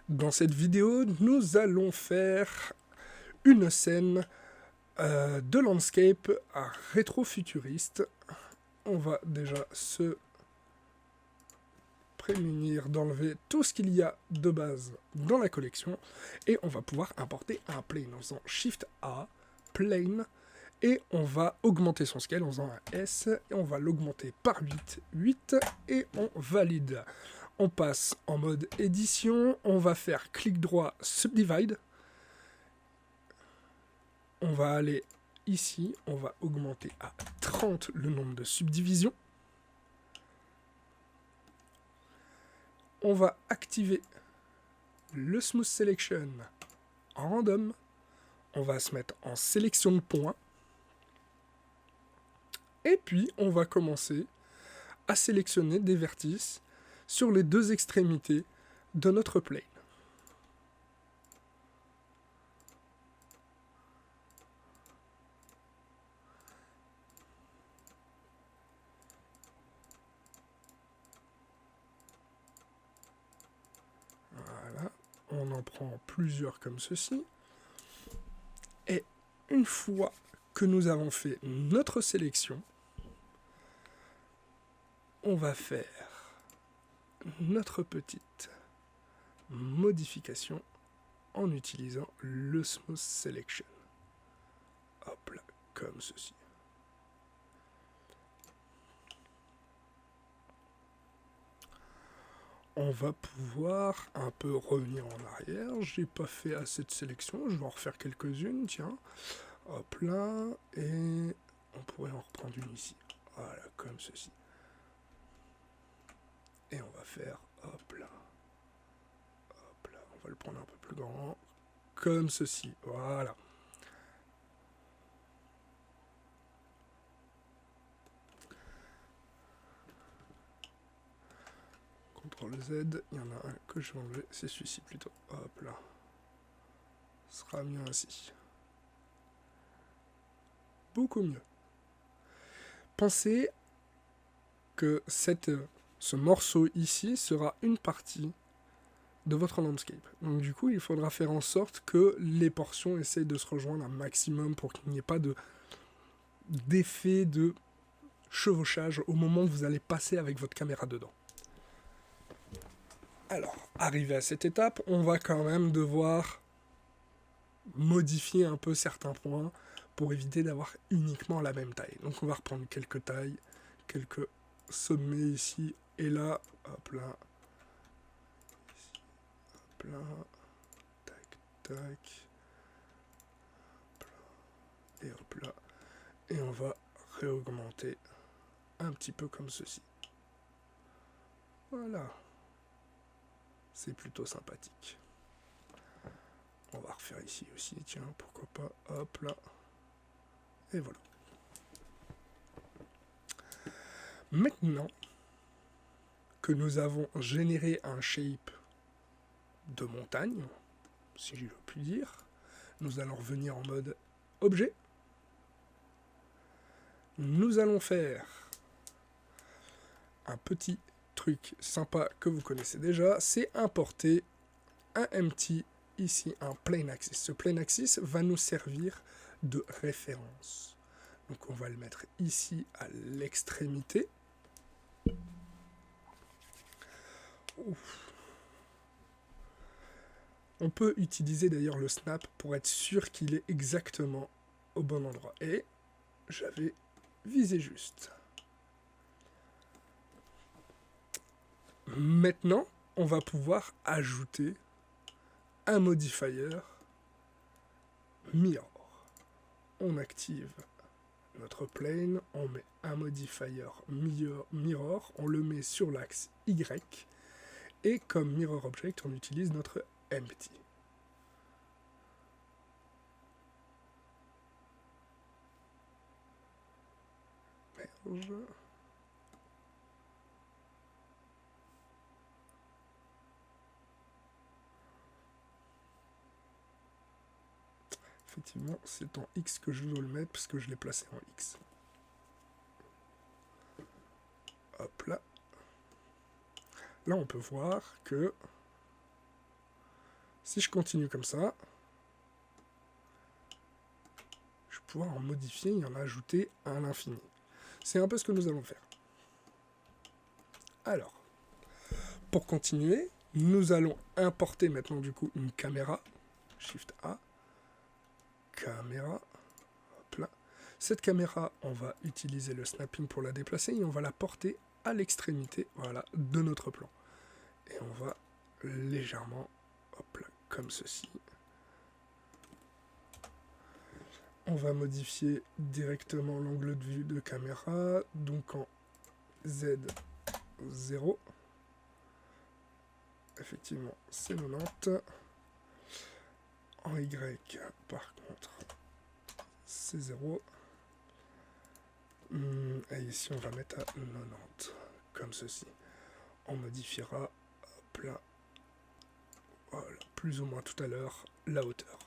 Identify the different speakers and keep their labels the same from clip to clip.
Speaker 1: Dans cette vidéo, nous allons faire une scène de landscape rétro-futuriste. On va déjà se prémunir d'enlever tout ce qu'il y a de base dans la collection et on va pouvoir importer un plane en faisant Shift A, plane, et on va augmenter son scale en faisant un S et on va l'augmenter par 8 et on valide. On passe en mode édition, on va faire clic droit Subdivide. On va aller ici, on va augmenter à 30 le nombre de subdivisions. On va activer le Smooth Selection en random. On va se mettre en sélection de points. Et puis, on va commencer à sélectionner des vertices sur les deux extrémités de notre plane. Voilà, on en prend plusieurs comme ceci. Et une fois que nous avons fait notre sélection, on va faire notre petite modification en utilisant le Smooth Selection. Hop là, comme ceci. On va pouvoir un peu revenir en arrière. J'ai pas fait assez de sélection, je vais en refaire quelques-unes, tiens. Hop là, et on pourrait en reprendre une ici. Voilà, comme ceci. Et on va faire, hop là, on va le prendre un peu plus grand, comme ceci, voilà. CTRL Z, il y en a un que je vais enlever, c'est celui-ci plutôt, hop là. Ce sera mieux ainsi. Beaucoup mieux. Pensez que ce morceau ici sera une partie de votre landscape. Donc du coup, il faudra faire en sorte que les portions essayent de se rejoindre un maximum pour qu'il n'y ait pas d'effet de chevauchage au moment où vous allez passer avec votre caméra dedans. Alors, arrivé à cette étape, on va quand même devoir modifier un peu certains points pour éviter d'avoir uniquement la même taille. Donc on va reprendre quelques tailles, quelques sommets ici et là, hop là, ici, hop là, tac, tac, hop là, et hop là, et on va réaugmenter un petit peu comme ceci. Voilà, c'est plutôt sympathique. On va refaire ici aussi, tiens, pourquoi pas, hop là, et voilà. Maintenant que nous avons généré un shape de montagne, si je puis dire, nous allons revenir en mode objet. Nous allons faire un petit truc sympa que vous connaissez déjà, c'est importer un empty, ici un plane axis. Ce plane axis va nous servir de référence. Donc on va le mettre ici à l'extrémité. On peut utiliser d'ailleurs le snap pour être sûr qu'il est exactement au bon endroit. Et j'avais visé juste. Maintenant, on va pouvoir ajouter un modifier mirror. On active notre plane, on met un modifier mirror, on le met sur l'axe Y, et comme mirror object, on utilise notre empty. Merge. Effectivement, c'est en X que je dois le mettre parce que je l'ai placé en X. Hop là. Là, on peut voir que Si je continue comme ça, je vais pouvoir en modifier et en ajouter à l'infini. C'est un peu ce que nous allons faire. Alors, pour continuer, nous allons importer maintenant du coup une caméra. Shift A. Caméra. Hop là. Cette caméra, on va utiliser le snapping pour la déplacer et on va la porter à l'extrémité, voilà, de notre plan. Et on va légèrement, hop là, comme ceci. On va modifier directement l'angle de vue de caméra, donc en Z0. Effectivement, c'est 90. En Y, par contre, c'est 0. Et ici, on va mettre à 90, comme ceci. On modifiera, hop là, voilà, plus ou moins tout à l'heure, la hauteur.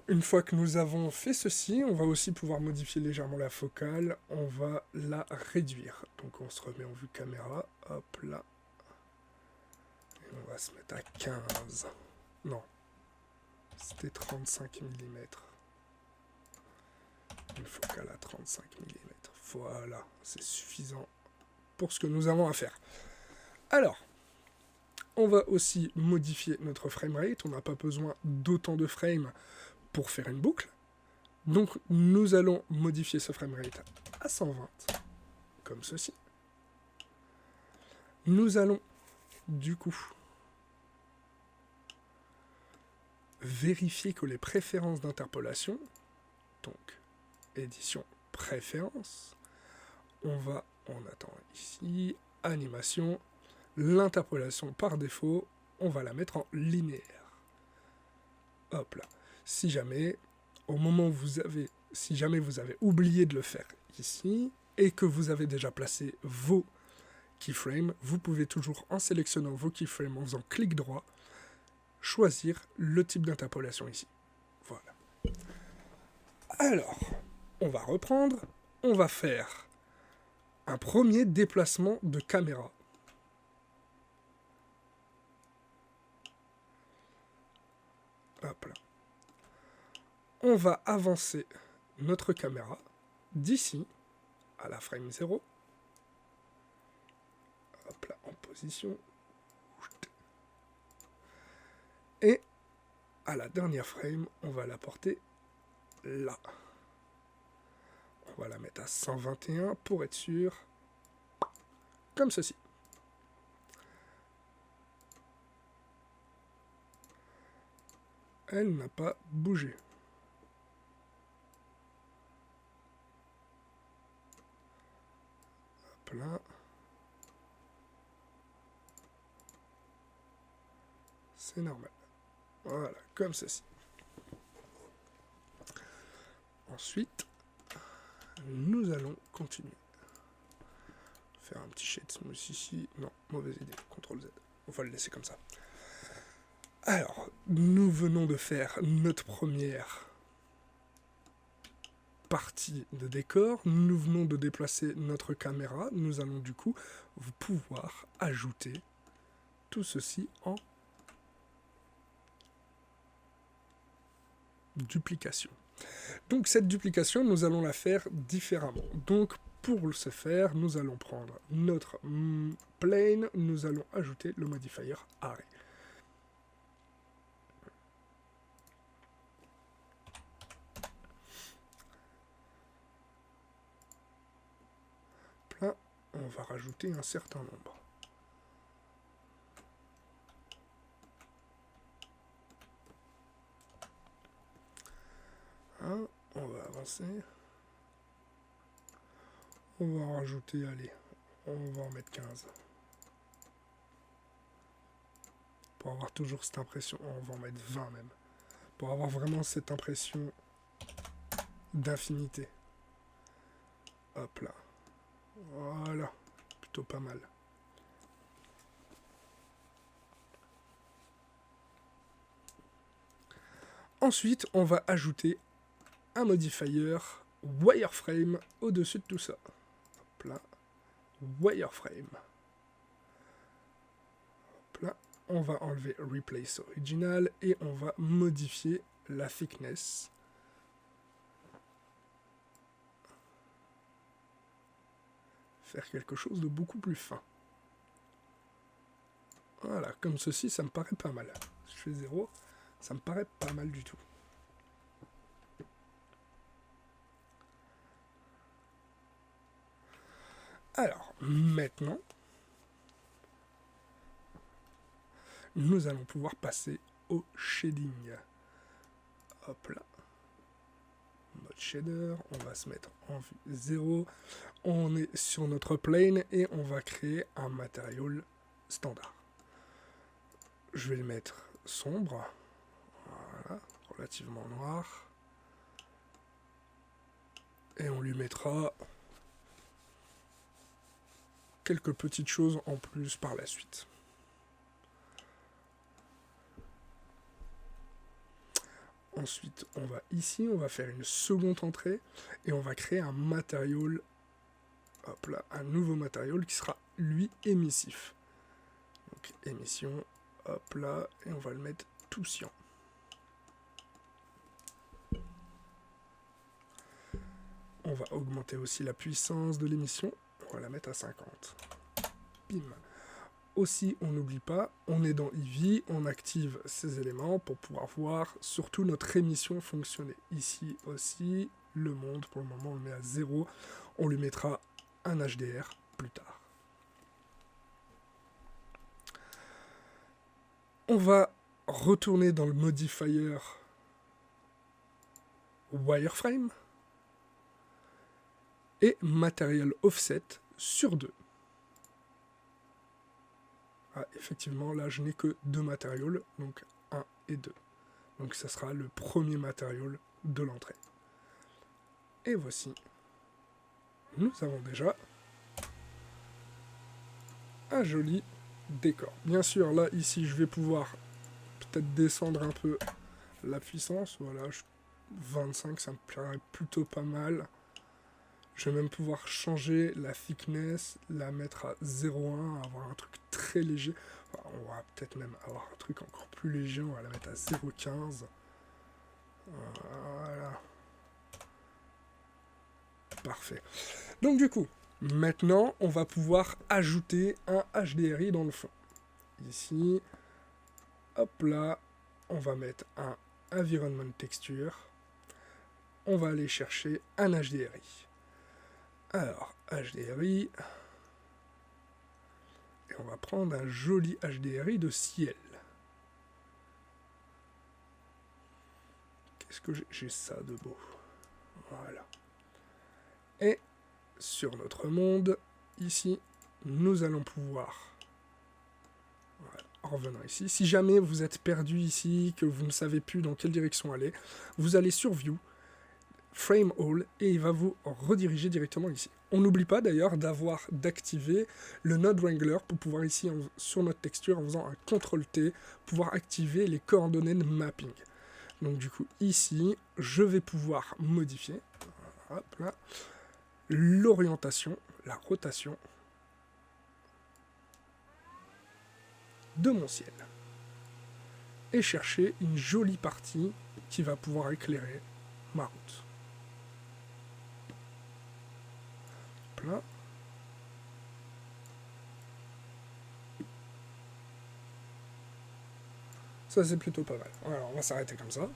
Speaker 1: Une fois que nous avons fait ceci, on va aussi pouvoir modifier légèrement la focale. On va la réduire. Donc on se remet en vue caméra. Hop là. Et on va se mettre à 15. Non. C'était 35 mm. Une focale à 35 mm. Voilà. C'est suffisant pour ce que nous avons à faire. Alors. On va aussi modifier notre framerate. On n'a pas besoin d'autant de frames pour faire une boucle. Donc nous allons modifier ce framerate à 120, comme ceci. Nous allons du coup vérifier que les préférences d'interpolation, donc édition préférences, on attend ici, animation, l'interpolation par défaut, on va la mettre en linéaire. Hop là. Si jamais, au moment où si jamais vous avez oublié de le faire ici, et que vous avez déjà placé vos keyframes, vous pouvez toujours, en sélectionnant vos keyframes, en faisant clic droit, choisir le type d'interpolation ici. Voilà. Alors, on va reprendre, on va faire un premier déplacement de caméra. Hop là. On va avancer notre caméra d'ici à la frame 0. Hop là, en position. Et à la dernière frame, on va la porter là. On va la mettre à 121 pour être sûr. Comme ceci. Elle n'a pas bougé. Hop là. C'est normal. Voilà, comme ceci. Ensuite, nous allons continuer. Faire un petit shade smooth ici. Non, mauvaise idée. CTRL Z. On va le laisser comme ça. Alors, nous venons de faire notre première partie de décor. Nous venons de déplacer notre caméra. Nous allons du coup pouvoir ajouter tout ceci en duplication. Donc cette duplication, nous allons la faire différemment. Donc pour ce faire, nous allons prendre notre plane, nous allons ajouter le modifier array. Là, on va rajouter un certain nombre. On va avancer. On va rajouter, allez, on va en mettre 15. Pour avoir toujours cette impression, on va en mettre 20 même. Pour avoir vraiment cette impression d'infinité. Hop là. Voilà. Plutôt pas mal. Ensuite, on va ajouter un modifier wireframe au-dessus de tout ça. Hop là. Wireframe. Hop Hop là, on va enlever Replace Original et on va modifier la thickness. Faire quelque chose de beaucoup plus fin. Voilà, comme ceci, ça me paraît pas mal. Si je fais 0, ça me paraît pas mal du tout. Alors, maintenant, nous allons pouvoir passer au shading. Hop là. Mode shader, on va se mettre en vue 0. On est sur notre plane et on va créer un matériau standard. Je vais le mettre sombre. Voilà, relativement noir. Et on lui mettra quelques petites choses en plus par la suite. Ensuite, on va ici, on va faire une seconde entrée et on va créer un matériau, hop là, un nouveau matériau qui sera lui émissif. Donc émission, hop là, et on va le mettre tout cyan. On va augmenter aussi la puissance de l'émission, on va la mettre à 50. Bim. Aussi, on n'oublie pas, on est dans Eevee, on active ces éléments pour pouvoir voir surtout notre émission fonctionner. Ici aussi, le monde, pour le moment, on le met à 0. On lui mettra un HDR plus tard. On va retourner dans le modifier wireframe et material offset sur 2. Ah, effectivement, là, je n'ai que 2 matériaux, donc 1 et 2. Donc, ça sera le premier matériau de l'entrée. Et voici. Nous avons déjà un joli décor. Bien sûr, là, ici, je vais pouvoir peut-être descendre un peu la puissance. Voilà, 25, ça me plairait plutôt pas mal. Je vais même pouvoir changer la thickness, la mettre à 0,1, avoir un truc très léger. Enfin, on va peut-être même avoir un truc encore plus léger, on va la mettre à 0,15. Voilà. Parfait. Donc du coup, maintenant, on va pouvoir ajouter un HDRI dans le fond. Ici, hop là, on va mettre un Environment Texture. On va aller chercher un HDRI. Alors, HDRI, et on va prendre un joli HDRI de ciel. Qu'est-ce que j'ai ça de beau? Voilà. Et sur notre monde, ici, nous allons pouvoir, voilà, en revenant ici, si jamais vous êtes perdu ici, que vous ne savez plus dans quelle direction aller, vous allez sur View, Frame All, et il va vous rediriger directement ici. On n'oublie pas d'ailleurs d'activer le Node Wrangler pour pouvoir ici, sur notre texture, en faisant un CTRL-T, pouvoir activer les coordonnées de mapping. Donc du coup, ici, je vais pouvoir modifier l'orientation, la rotation de mon ciel. Et chercher une jolie partie qui va pouvoir éclairer ma route. Là. Ça c'est plutôt pas mal. Alors on va s'arrêter comme ça.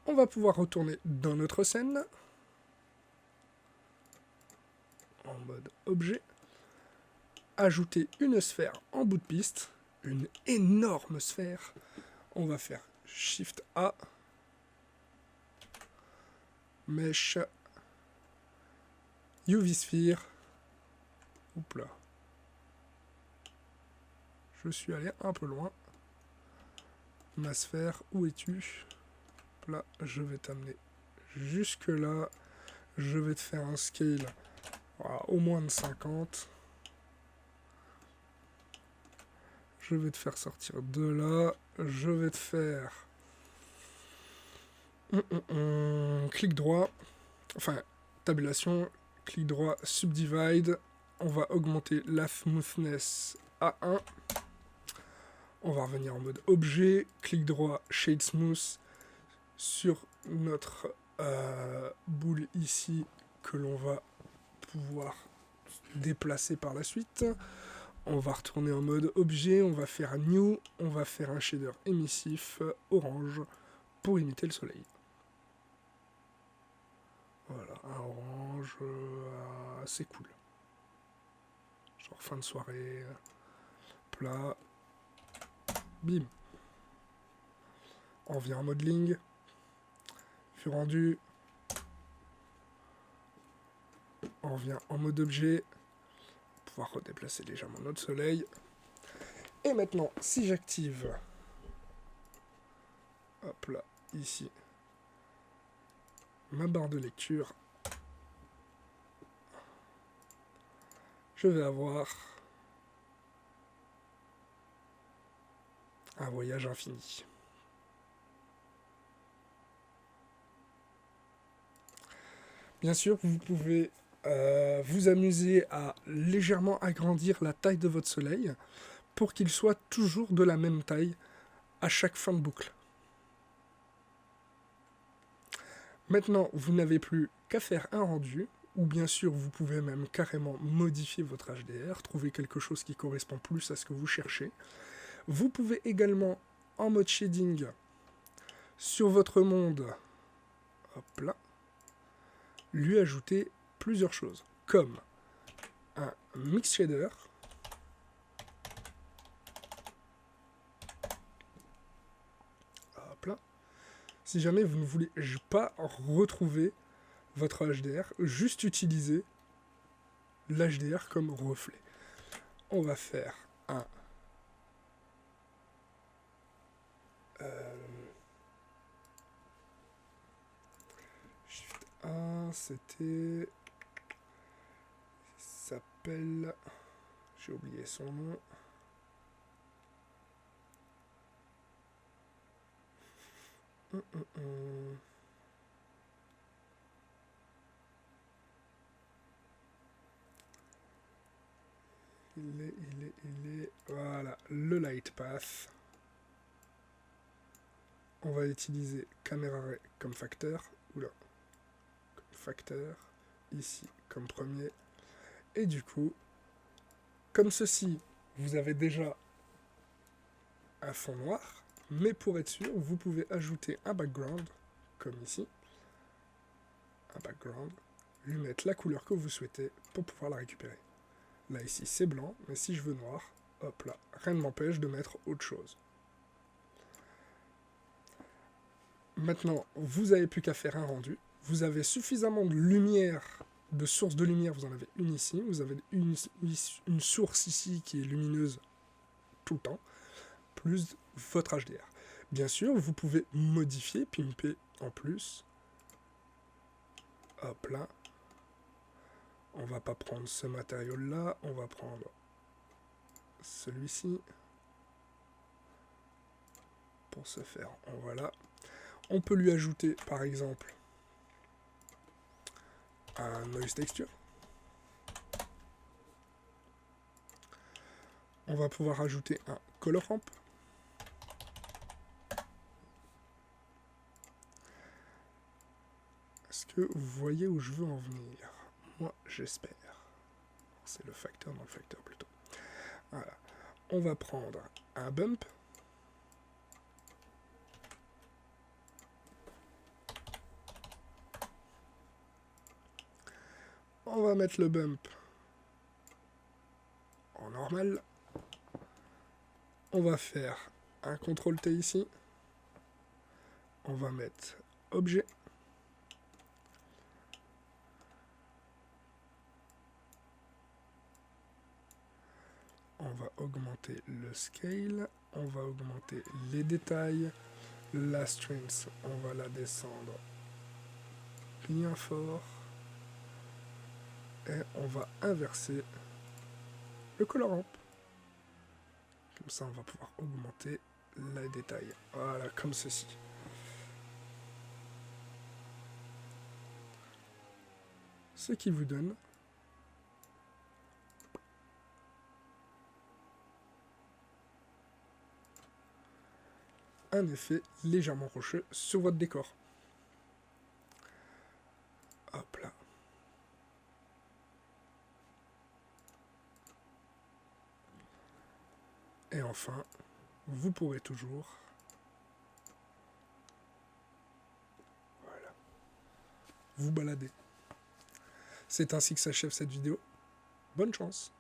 Speaker 1: On va pouvoir retourner dans notre scène. En mode objet. Ajouter une sphère en bout de piste. Une énorme sphère. On va faire Shift A. Mesh. UV Sphere. Oups là. Je suis allé un peu loin. Ma sphère, où es-tu? Là, je vais t'amener jusque là. Je vais te faire un scale au moins de 50. Je vais te faire sortir de là. Je vais te faire clic droit. Enfin, tabulation, clic droit, subdivide. On va augmenter la smoothness à 1. On va revenir en mode objet, clic droit, shade smooth sur notre boule ici que l'on va pouvoir déplacer par la suite. On va retourner en mode objet, on va faire new, on va faire un shader émissif orange pour imiter le soleil. Voilà, un orange assez cool. Genre fin de soirée, plat, bim. On vient en modeling, vue rendu, on vient en mode objet, pouvoir redéplacer légèrement notre soleil. Et maintenant, si j'active, hop là, ici, ma barre de lecture, je vais avoir un voyage infini. Bien sûr, vous pouvez vous amuser à légèrement agrandir la taille de votre soleil pour qu'il soit toujours de la même taille à chaque fin de boucle. Maintenant, vous n'avez plus qu'à faire un rendu, ou bien sûr, vous pouvez même carrément modifier votre HDR, trouver quelque chose qui correspond plus à ce que vous cherchez. Vous pouvez également, en mode shading, sur votre monde, hop là, lui ajouter plusieurs choses, comme un mix shader, hop là. Si jamais vous ne voulez pas retrouver votre HDR, juste utiliser l'HDR comme reflet. On va faire un Shift A, c'était... Il s'appelle... J'ai oublié son nom. Il est... Voilà, le light path. On va utiliser caméra ray comme facteur. Oula. Comme facteur. Ici comme premier. Et du coup, comme ceci, vous avez déjà un fond noir. Mais pour être sûr, vous pouvez ajouter un background, comme ici. Un background. Lui mettre la couleur que vous souhaitez pour pouvoir la récupérer. Là, ici, c'est blanc, mais si je veux noir, hop là, rien ne m'empêche de mettre autre chose. Maintenant, vous n'avez plus qu'à faire un rendu. Vous avez suffisamment de lumière, de source de lumière, vous en avez une ici. Vous avez une source ici qui est lumineuse tout le temps, plus votre HDR. Bien sûr, vous pouvez modifier, pimper en plus. Hop là. On va pas prendre ce matériau-là, on va prendre celui-ci. Pour ce faire, voilà. On peut lui ajouter, par exemple, un noise texture. On va pouvoir ajouter un color ramp. Est-ce que vous voyez où je veux en venir? Moi, j'espère. C'est le facteur dans le facteur plutôt. Voilà. On va prendre un bump. On va mettre le bump en normal. On va faire un CTRL-T ici. On va mettre objet. On va augmenter le scale. On va augmenter les détails. La strength, on va la descendre bien fort. Et on va inverser le color ramp. Comme ça, on va pouvoir augmenter les détails. Voilà, comme ceci. ce qui vous donne un effet légèrement rocheux sur votre décor. Hop là. Et enfin, vous pourrez toujours vous balader. C'est ainsi que s'achève cette vidéo. Bonne chance!